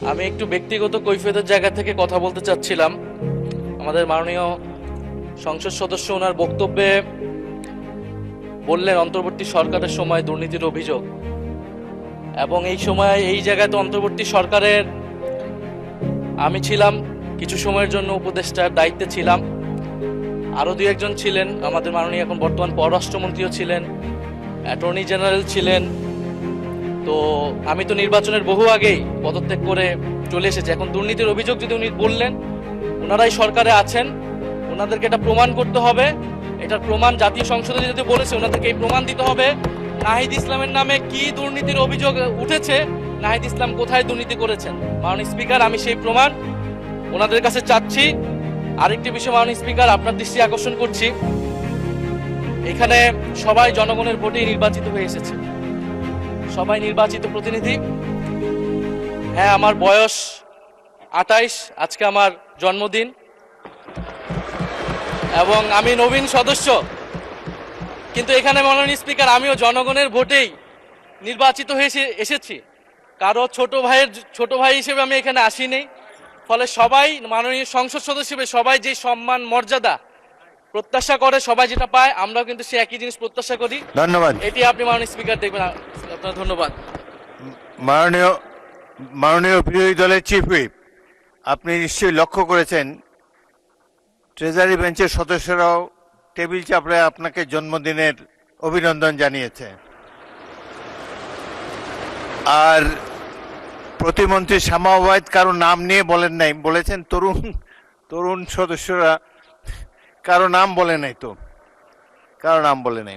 আমি একটু ব্যক্তিগত কৈফিয়তের জায়গা থেকে কথা বলতে চাচ্ছিলাম। আমাদের মাননীয় সংসদ সদস্য ওনার বক্তব্যে বললেন অন্তর্বর্তী সরকারের সময় দুর্নীতির অভিযোগ, এবং এই সময় এই জায়গায় তো অন্তর্বর্তী সরকারের আমি ছিলাম, কিছু সময়ের জন্য উপদেষ্টার দায়িত্বে ছিলাম, আরও দু একজন ছিলেন, আমাদের মাননীয় এখন বর্তমান পররাষ্ট্রমন্ত্রীও ছিলেন, অ্যাটর্নি জেনারেল ছিলেন। তো আমি তো নির্বাচনের বহু আগেই পদত্যাগ করে চলে এসেছি। এখন দুর্নীতির অভিযোগ যদি উনি বললেন, ওনারাই সরকারে আছেন, ওনাদেরকে এটা প্রমাণ করতে হবে। এটার প্রমাণ জাতীয় সংসদে যদি বলেছে, ওনাদেরকে এই প্রমাণ দিতে হবে নাহিদ ইসলামের নামে কি দুর্নীতির অভিযোগ উঠেছে, নাহিদ ইসলাম কোথায় দুর্নীতি করেছেন। মাননীয় স্পিকার, আমি সেই প্রমাণ ওনাদের কাছে চাচ্ছি। আরেকটি বিষয় মাননীয় স্পিকার, আপনার দৃষ্টি আকর্ষণ করছি, এখানে সবাই জনগণের ভোটেই নির্বাচিত হয়ে এসেছে, সবাই নির্বাচিত প্রতিনিধি। হ্যাঁ, আমার বয়স 28, আজকে আমার জন্মদিন, এবং আমি নবীন সদস্য, কিন্তু এখানে মাননীয় স্পিকার আমিও জনগণের ভোটেই নির্বাচিত হয়ে এসেছি। কারো ছোট ভাই হিসেবে আমি এখানে আসিনি। ফলে সবাই মাননীয় সংসদ সদস্য হিসেবে সবাই যে সম্মান মর্যাদা প্রত্যাশা করে, সবাই যেটা পায়, আমরাও কিন্তু সে একই জিনিস প্রত্যাশা করি। ধন্যবাদ। এটি আপনি মাননীয় স্পিকার দেখবেন। আপনার ধন্যবাদ। মাননীয় বিরোধী দলের চিফ হুইপ, আপনি নিশ্চয়ই লক্ষ্য করেছেন ট্রেজারি বেঞ্চের সদস্যরাও টেবিল চাপড়ে আপনাকে জন্মদিনের অভিনন্দন জানিয়েছে। আর প্রতিমন্ত্রী শামা ওবায়দ কারো নাম নিয়ে বলেন নাই, বলেছেন তরুণ সদস্যরা, কারো নাম বলে নাই, কারো নাম বলে নাই।